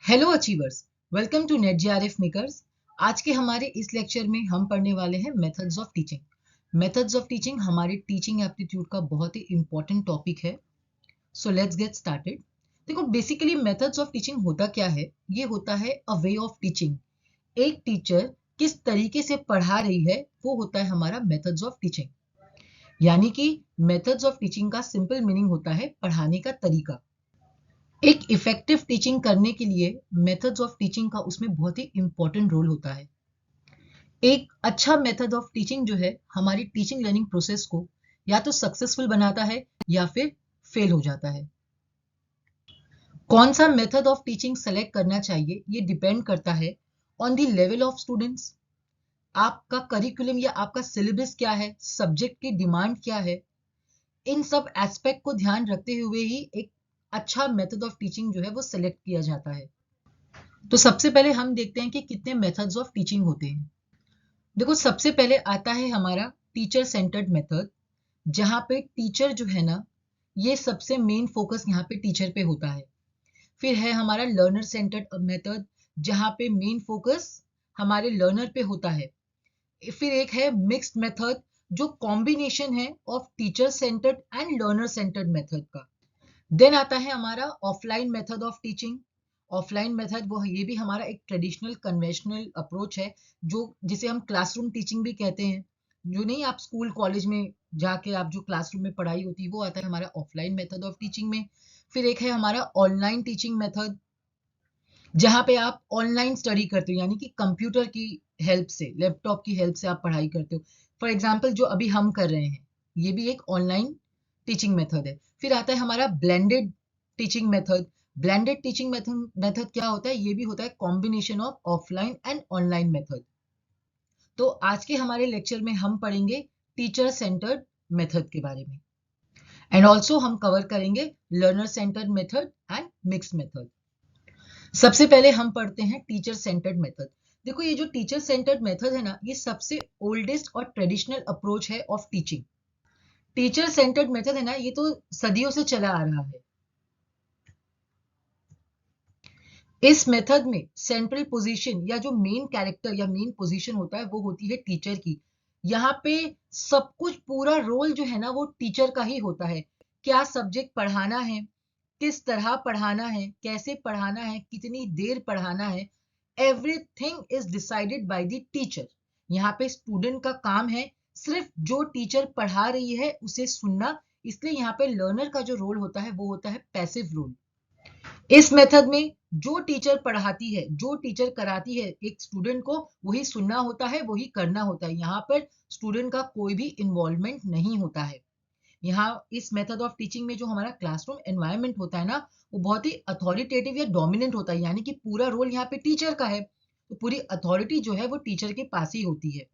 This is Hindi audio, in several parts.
Hello achievers, welcome to NET JRF makers. आज के हमारे इस लेक्चर में हम पढ़ने वाले हैं methods of teaching. Methods of teaching हमारे टीचिंग एप्टीट्यूड का बहुत ही इंपॉर्टेंट टॉपिक है। So let's get started. देखो, बेसिकली मेथड्स ऑफ टीचिंग होता क्या है? ये होता है अ वे ऑफ टीचिंग। एक टीचर किस तरीके से पढ़ा रही है वो होता है हमारा मेथड्स ऑफ टीचिंग। यानी कि मेथड्स ऑफ टीचिंग का सिंपल मीनिंग होता है पढ़ाने का तरीका। एक इफेक्टिव टीचिंग करने के लिए मेथड्स ऑफ टीचिंग का उसमें बहुत ही इंपॉर्टेंट रोल होता है। एक अच्छा मेथड ऑफ टीचिंग जो है हमारी टीचिंग लर्निंग प्रोसेस को या तो सक्सेसफुल बनाता है या फिर फेल हो जाता है। कौन सा मेथड ऑफ टीचिंग सेलेक्ट करना चाहिए ये डिपेंड करता है on the level of students. आपका करिकुलम या आपका सिलेबस क्या है, सब्जेक्ट की डिमांड क्या है, इन सब एस्पेक्ट को ध्यान रखते हुए ही एक अच्छा मेथड ऑफ टीचिंग जो है वो सिलेक्ट किया जाता है। तो सबसे पहले हम देखते हैं कि कितने मेथड्स ऑफ टीचिंग होते हैं। देखो, सबसे पहले आता है हमारा टीचर सेंटर्ड मेथड, जहाँ पे टीचर जो है ना, ये सबसे मेन फोकस यहाँ पे टीचर पे होता है। फिर है हमारा लर्नर सेंटर्ड मेथड, जहाँ पे मेन फोकस हमारे लर्नर पे होता है। फिर एक है मिक्स्ड मेथड, जो कॉम्बिनेशन है of teacher centred and learner centred method का। देन आता है हमारा offline method of teaching. Offline method वो ये भी हमारा एक ट्रेडिशनल कन्वेंशनल अप्रोच है, जो जिसे हम क्लासरूम टीचिंग भी कहते हैं। जो नहीं, आप स्कूल कॉलेज में जाके आप जो क्लासरूम में पढ़ाई होती है वो आता है हमारा ऑफलाइन मेथड ऑफ टीचिंग में। फिर एक है हमारा ऑनलाइन टीचिंग मेथड, जहाँ पे आप ऑनलाइन स्टडी करते हो, यानी कि कंप्यूटर की हेल्प से, लैपटॉप की हेल्प से आप पढ़ाई करते हो। फॉर एग्जाम्पल जो अभी हम कर रहे हैं, ये भी एक ऑनलाइन टीचिंग मेथड है। फिर आता है हमारा blended teaching method. Blended teaching method क्या होता है? ये भी होता है combination of offline and online method. तो आज के हमारे लेक्चर में हम पढ़ेंगे टीचर सेंटर्ड मेथड के बारे में, एंड ऑल्सो हम कवर करेंगे learner centred method and mix method. सबसे पहले हम पढ़ते हैं टीचर सेंटर्ड मेथड। देखो, ये जो टीचर सेंटर्ड मेथड है ना, ये सबसे ओल्डेस्ट और ट्रेडिशनल अप्रोच है of teaching. Teacher centred method है ना, ये तो सदियों से चला आ रहा है। इस मेथड में सेंट्रल पोजीशन या जो मेन कैरेक्टर या मेन पोजीशन होता है वो होती है टीचर की। यहाँ पे सब कुछ, पूरा रोल जो है ना वो टीचर का ही होता है। क्या सब्जेक्ट पढ़ाना है, किस तरह पढ़ाना है, कैसे पढ़ाना है, कितनी देर पढ़ाना है, everything is decided by the teacher. यहाँ पे स्टूडेंट का काम है सिर्फ जो टीचर पढ़ा रही है उसे सुनना। इसलिए यहाँ पे लर्नर का जो रोल होता है वो होता है पैसिव रोल। इस मेथड में जो टीचर पढ़ाती है, जो टीचर कराती है एक स्टूडेंट को, वही सुनना होता है, वही करना होता है। यहाँ पर स्टूडेंट का कोई भी इन्वॉल्वमेंट नहीं होता है। यहाँ इस मेथड ऑफ टीचिंग में जो हमारा क्लासरूम एनवायरनमेंट होता है ना, वो बहुत ही अथॉरिटेटिव या डोमिनेंट होता है, यानी कि पूरा रोल यहाँ पे टीचर का है। तो पूरी अथॉरिटी जो है वो टीचर के पास ही होती है।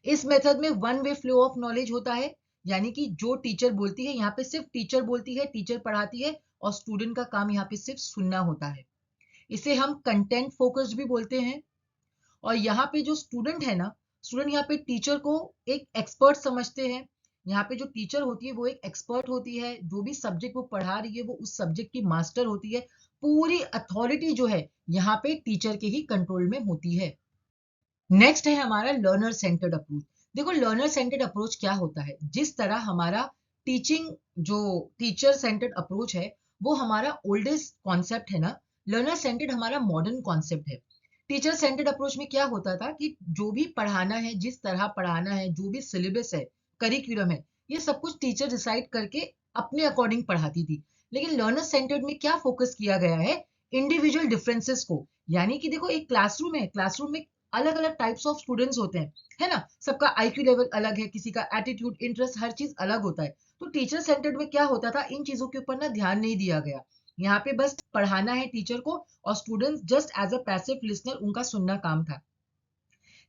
इस मेथड में one way flow of knowledge होता है, यानी कि जो टीचर बोलती है, यहाँ पे सिर्फ टीचर बोलती है, टीचर पढ़ाती है, और स्टूडेंट का काम यहाँ पे सिर्फ सुनना होता है। इसे हम कंटेंट फोकस्ड भी बोलते हैं। और यहाँ पे जो स्टूडेंट है ना, स्टूडेंट यहाँ पे टीचर को एक एक्सपर्ट समझते हैं। यहाँ पे जो टीचर होती है वो एक एक्सपर्ट होती है, जो भी सब्जेक्ट वो पढ़ा रही है वो उस सब्जेक्ट की मास्टर होती है। पूरी अथॉरिटी जो है यहाँ पे टीचर के ही कंट्रोल में होती है। नेक्स्ट है हमारा लर्नर सेंटर्ड अप्रोच। देखो, लर्नर सेंटर्ड अप्रोच क्या होता है? जिस तरह हमारा टीचिंग, जो टीचर सेंटर्ड अप्रोच है वो हमारा ओल्डेस्ट कॉन्सेप्ट है ना, लर्नर सेंटर्ड हमारा मॉडर्न कॉन्सेप्ट है। टीचर सेंटर्ड अप्रोच में क्या होता था कि जो भी पढ़ाना है, जिस तरह पढ़ाना है, जो भी सिलेबस है, करिकुलम है, ये सब कुछ टीचर डिसाइड करके अपने अकॉर्डिंग पढ़ाती थी। लेकिन लर्नर सेंटर्ड में क्या फोकस किया गया है? इंडिविजुअल डिफरेंसेस को। यानी कि देखो, एक क्लासरूम है, क्लासरूम में अलग अलग टाइप्स ऑफ स्टूडेंट्स होते हैं, है ना। सबका आईक्यू लेवल अलग है, किसी का एटीट्यूड, इंटरेस्ट, हर चीज अलग होता है। तो टीचर सेंटर्ड में क्या होता था, इन चीजों के ऊपर ना ध्यान नहीं दिया गया। यहाँ पे बस पढ़ाना है टीचर को, और students just as a passive listener, उनका सुनना काम था।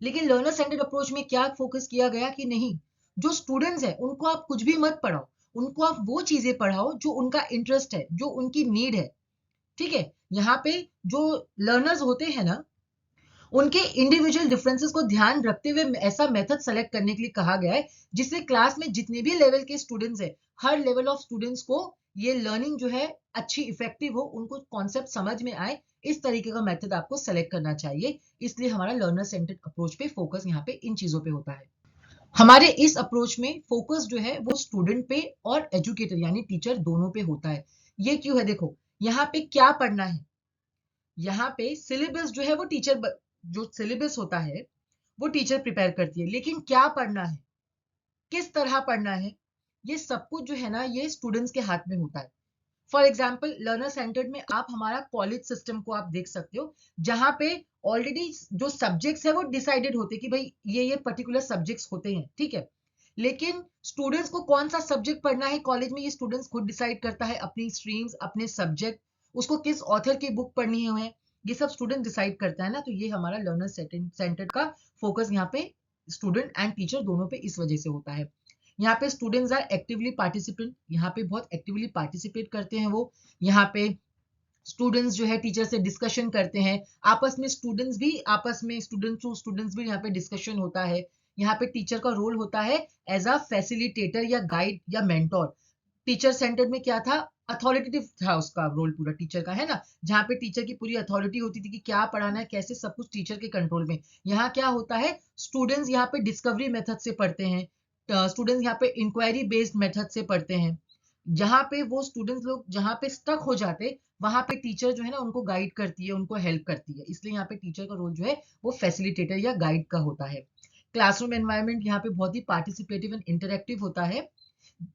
लेकिन लर्नर सेंटर्ड अप्रोच में क्या फोकस किया गया कि नहीं, जो स्टूडेंट्स है उनको आप कुछ भी मत पढ़ाओ, उनको आप वो चीजें पढ़ाओ जो उनका इंटरेस्ट है, जो उनकी नीड है। ठीक है। यहाँ पे जो लर्नर्स होते हैं ना, उनके इंडिविजुअल डिफरेंसेस को ध्यान रखते हुए ऐसा मेथड सेलेक्ट करने के लिए कहा गया है, जिससे क्लास में जितने भी लेवल के स्टूडेंट्स हैं, हर लेवल ऑफ स्टूडेंट्स को ये लर्निंग जो है अच्छी इफेक्टिव हो, उनको कॉन्सेप्ट समझ में आए, इस तरीके का मेथड आपको सेलेक्ट करना चाहिए। इसलिए हमारा लर्नर सेंटर्ड अप्रोच पे फोकस यहाँ पे इन चीजों पे होता है। हमारे इस अप्रोच में फोकस जो है वो स्टूडेंट पे और एजुकेटर यानी टीचर दोनों पे होता है। ये क्यों है? देखो यहाँ पे क्या पढ़ना है, यहाँ पे सिलेबस जो है वो जो सिलेबस होता है वो टीचर प्रिपेयर करती है, लेकिन क्या पढ़ना है, किस तरह पढ़ना है, ये सब कुछ जो है ना ये स्टूडेंट्स के हाथ में होता है। फॉर एग्जाम्पल लर्नर सेंटर्ड में आप हमारा कॉलेज सिस्टम को आप देख सकते हो, जहां पे ऑलरेडी जो सब्जेक्ट्स है वो डिसाइडेड होते हैं कि भाई ये पर्टिकुलर सब्जेक्ट्स होते हैं, ठीक है। लेकिन स्टूडेंट्स को कौन सा सब्जेक्ट पढ़ना है कॉलेज में, ये स्टूडेंट्स खुद डिसाइड करता है, अपनी स्ट्रीम्स, अपने सब्जेक्ट, उसको किस ऑथर की बुक पढ़नी है, ये सब स्टूडेंट डिसाइड करता है ना। तो ये हमारा लर्नर सेंटर्ड का फोकस यहाँ पे स्टूडेंट एंड टीचर दोनों पे इस वजह से होता है। यहाँ पे स्टूडेंट्स आर एक्टिवली पार्टिसिपेंट, यहाँ पे बहुत एक्टिवली पार्टिसिपेट करते हैं वो। यहाँ पे स्टूडेंट्स जो है टीचर से डिस्कशन करते हैं, आपस में स्टूडेंट्स भी आपस में स्टूडेंट्स टू स्टूडेंट्स भी यहाँ पे डिस्कशन होता है। यहाँ पे टीचर का रोल होता है एज अ फैसिलिटेटर या गाइड या मेंटोर। टीचर सेंटर में क्या था, अथॉरिटेटिव था उसका रोल पूरा टीचर का, है ना, जहाँ पे टीचर की पूरी अथॉरिटी होती थी कि क्या पढ़ाना है, कैसे, सब कुछ टीचर के कंट्रोल में। यहाँ क्या होता है, स्टूडेंट्स यहाँ पे डिस्कवरी मेथड से पढ़ते हैं, स्टूडेंट्स यहाँ पे इंक्वायरी बेस्ड मेथड से पढ़ते हैं। जहाँ पे वो स्टूडेंट्स लोग जहाँ पे स्टक हो जाते, वहां पे टीचर जो है ना उनको गाइड करती है, उनको हेल्प करती है। इसलिए यहाँ पे टीचर का रोल जो है वो फैसिलिटेटर या गाइड का होता है। क्लासरूम एनवायरनमेंट यहाँ पे बहुत ही पार्टिसिपेटिव एंड इंटरेक्टिव होता है।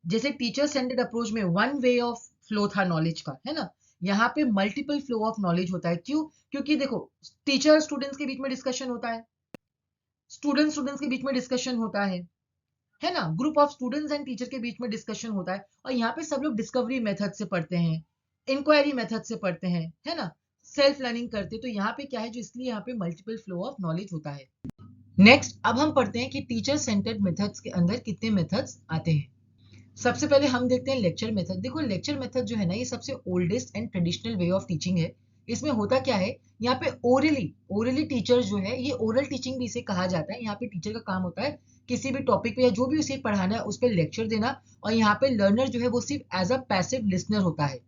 जैसे टीचर सेंटर्ड अप्रोच में वन वे ऑफ फ्लो था नॉलेज का, है ना, यहाँ पे मल्टीपल फ्लो ऑफ नॉलेज होता है। क्यों? क्योंकि देखो टीचर स्टूडेंट्स के बीच में डिस्कशन होता है, स्टूडेंट्स के बीच में डिस्कशन होता है ना, group of students and teacher के बीच में डिस्कशन होता है, और यहाँ पे सब लोग डिस्कवरी मेथड से पढ़ते हैं, इंक्वायरी मेथड से पढ़ते हैं, है ना, सेल्फ लर्निंग करते। तो यहाँ पे क्या है, जो इसलिए यहाँ पे मल्टीपल फ्लो ऑफ नॉलेज होता है। नेक्स्ट अब हम पढ़ते हैं कि टीचर सेंटर्ड मेथड्स के अंदर कितने मेथड्स आते हैं। सबसे पहले हम देखते हैं लेक्चर मेथड। देखो लेक्चर मेथड जो है ना ये सबसे oldest and traditional way of teaching है। इसमें होता क्या है, यहाँ पे ओरली टीचर जो है, ये ओरल टीचिंग भी इसे कहा जाता है। यहाँ पे टीचर का काम होता है किसी भी टॉपिक पे या जो भी उसे पढ़ाना है उस पर लेक्चर देना, और यहाँ पे लर्नर जो है वो सिर्फ एज अ पैसिव लिसनर होता है।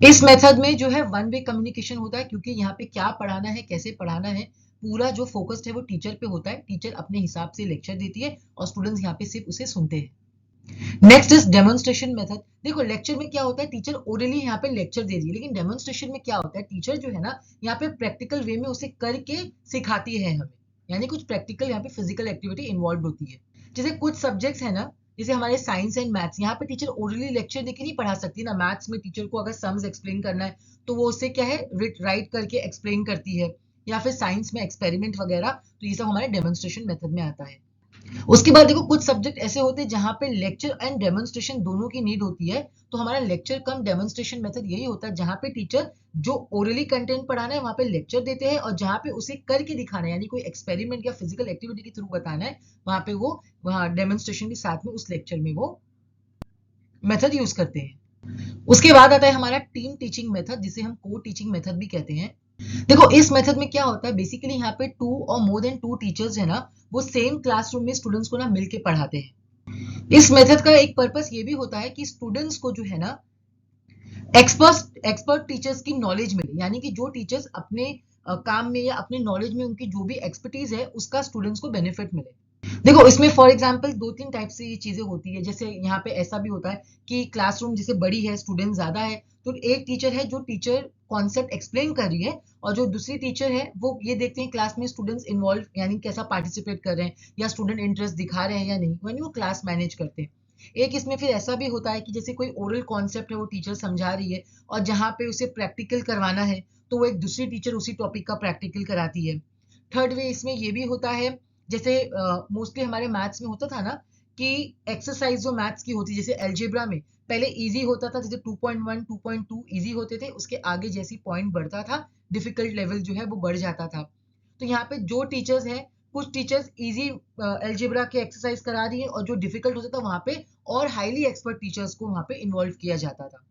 इस मेथड में जो है वन वे कम्युनिकेशन होता है, क्योंकि यहाँ पे क्या पढ़ाना है, कैसे पढ़ाना है, पूरा जो फोकस्ड है वो टीचर पे होता है। टीचर अपने हिसाब से लेक्चर देती है और स्टूडेंट्स यहाँ पे सिर्फ उसे सुनते हैं। Next is demonstration method. देखो लेक्चर में क्या होता है, टीचर ओरली यहाँ पे लेक्चर दे रही है, लेकिन डेमोन्स्ट्रेशन में क्या होता है, टीचर जो है ना यहाँ पे प्रैक्टिकल वे में उसे करके सिखाती है हमें, यानी कुछ प्रैक्टिकल यहाँ पे फिजिकल एक्टिविटी इन्वॉल्व होती है। जैसे कुछ सब्जेक्ट्स है ना, जैसे हमारे साइंस एंड मैथ्स, यहाँ पे टीचर ओरली लेक्चर देके नहीं पढ़ा सकती ना। मैथ्स में टीचर को अगर सम्स एक्सप्लेन करना है तो वो उसे क्या है राइट करके एक्सप्लेन करती है, या फिर साइंस में एक्सपेरिमेंट वगैरह, तो ये सब हमारे डेमोन्स्ट्रेशन मेथड में आता है। उसके बाद देखो कुछ सब्जेक्ट ऐसे होते हैं जहां पे लेक्चर एंड डेमोन्स्ट्रेशन दोनों की नीड होती है, तो हमारा लेक्चर कम डेमोन्स्ट्रेशन मेथड यही होता है, जहां पे टीचर जो ओरली कंटेंट पढ़ाना है वहां पे लेक्चर देते हैं, और जहां पे उसे करके दिखाना है यानी कोई एक्सपेरिमेंट या फिजिकल एक्टिविटी के थ्रू बताना है, वहां पे वो वहां डेमोन्स्ट्रेशन के साथ में उस लेक्चर में वो मेथड यूज करते हैं। उसके बाद आता है हमारा टीम टीचिंग मेथड, जिसे हम को टीचिंग मेथड भी कहते हैं। देखो इस मेथड में क्या होता है, बेसिकली यहाँ पे टू और मोर देन टू टीचर्स है ना, वो सेम क्लासरूम में स्टूडेंट्स को ना मिलके पढ़ाते हैं। इस मेथड का एक पर्पस ये भी होता है कि स्टूडेंट्स को जो है ना एक्सपर्ट टीचर्स की नॉलेज मिले, यानी कि जो टीचर्स अपने काम में या अपने नॉलेज में उनकी जो भी एक्सपर्टीज है उसका स्टूडेंट्स को बेनिफिट मिले। देखो इसमें फॉर एग्जांपल दो तीन टाइप से ये चीजें होती है। जैसे यहाँ पे ऐसा भी होता है कि क्लासरूम जैसे बड़ी है, स्टूडेंट ज्यादा है, तो एक टीचर है जो टीचर कॉन्सेप्ट एक्सप्लेन कर रही है, और जो दूसरी टीचर है वो ये देखते हैं क्लास में स्टूडेंट्स इन्वॉल्व यानी कैसा पार्टिसिपेट कर रहे हैं या स्टूडेंट इंटरेस्ट दिखा रहे हैं या नहीं, यानी वो क्लास मैनेज करते हैं। एक इसमें फिर ऐसा भी होता है कि जैसे कोई ओरल कॉन्सेप्ट है वो टीचर समझा रही है, और जहाँ पे उसे प्रैक्टिकल करवाना है तो वो एक दूसरी टीचर उसी टॉपिक का प्रैक्टिकल कराती है। थर्ड वे इसमें ये भी होता है, जैसे मोस्टली हमारे मैथ्स में होता था ना कि एक्सरसाइज जो मैथ्स की होती है, जैसे अलजेब्रा में पहले इजी होता था, जैसे 2.1 2.2 इजी होते थे, उसके आगे जैसी पॉइंट बढ़ता था डिफिकल्ट लेवल जो है वो बढ़ जाता था। तो यहाँ पे जो टीचर्स हैं, कुछ टीचर्स इजी अलजेब्रा के एक्सरसाइज करा रही है, और जो डिफिकल्ट होता था वहां पे और हाईली एक्सपर्ट टीचर्स को वहां पे इन्वॉल्व किया जाता था।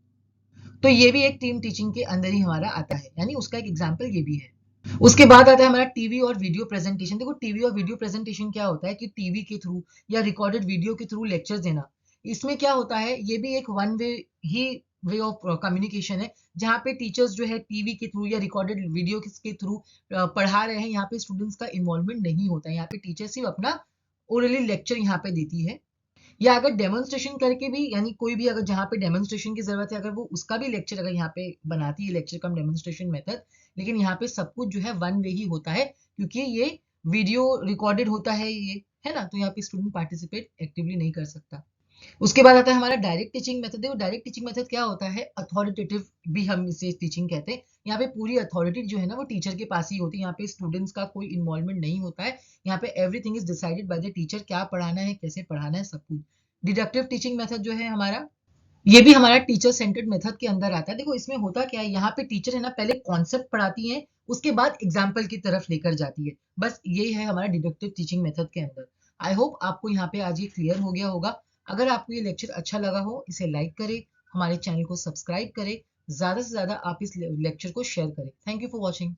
तो ये भी एक टीम टीचिंग के अंदर ही हमारा आता है, यानी उसका एक एग्जाम्पल ये भी है। उसके बाद आता है हमारा टीवी और वीडियो प्रेजेंटेशन। देखो टीवी और वीडियो प्रेजेंटेशन क्या होता है कि टीवी के थ्रू या रिकॉर्डेड वीडियो के थ्रू लेक्चर देना। इसमें क्या होता है, ये भी एक one way he way of communication है, जहाँ पे टीचर्स जो है टीवी के थ्रू या रिकॉर्डेड वीडियो के थ्रू पढ़ा रहे हैं। यहाँ पे स्टूडेंट्स का इन्वॉल्वमेंट नहीं होता है। यहाँ पे टीचर सिर्फ अपना ओरली लेक्चर यहाँ पे देती है, या अगर डेमोन्स्ट्रेशन करके भी, यानी कोई भी अगर जहाँ पे डेमोन्स्ट्रेशन की जरूरत है, अगर वो उसका भी लेक्चर अगर यहाँ पे बनाती है, लेक्चर कम डेमोन्स्ट्रेशन मेथड, लेकिन यहाँ पे सब कुछ जो है वन वे ही होता है, क्योंकि ये वीडियो रिकॉर्डेड होता है, ये है ना, तो यहाँ पे स्टूडेंट पार्टिसिपेट एक्टिवली नहीं कर सकता। उसके बाद आता है हमारा डायरेक्ट टीचिंग मेथड। देखो डायरेक्ट टीचिंग मेथड क्या होता है, अथॉरिटेटिव भी हम इसे टीचिंग कहते हैं। यहाँ पे पूरी अथॉरिटी जो है ना वो टीचर के पास ही होती है। यहाँ पे स्टूडेंट्स का कोई इन्वॉल्वमेंट नहीं होता है। यहाँ पे everything is decided by the teacher, क्या पढ़ाना है, कैसे पढ़ाना है, सब कुछ। डिडक्टिव टीचिंग मेथड जो है हमारा, ये भी हमारा टीचर सेंटर्ड मेथड के अंदर आता है। देखो इसमें होता क्या है, यहाँ पे टीचर है ना पहले कॉन्सेप्ट पढ़ाती है, उसके बाद एग्जाम्पल की तरफ लेकर जाती है। बस ये है हमारा डिडक्टिव टीचिंग मेथड के अंदर। आई होप आपको यहाँ पे आज ये क्लियर हो गया होगा। अगर आपको ये लेक्चर अच्छा लगा हो, इसे लाइक करें, हमारे चैनल को सब्सक्राइब करें, ज्यादा से ज्यादा आप इस लेक्चर को शेयर करें। Thank you for watching.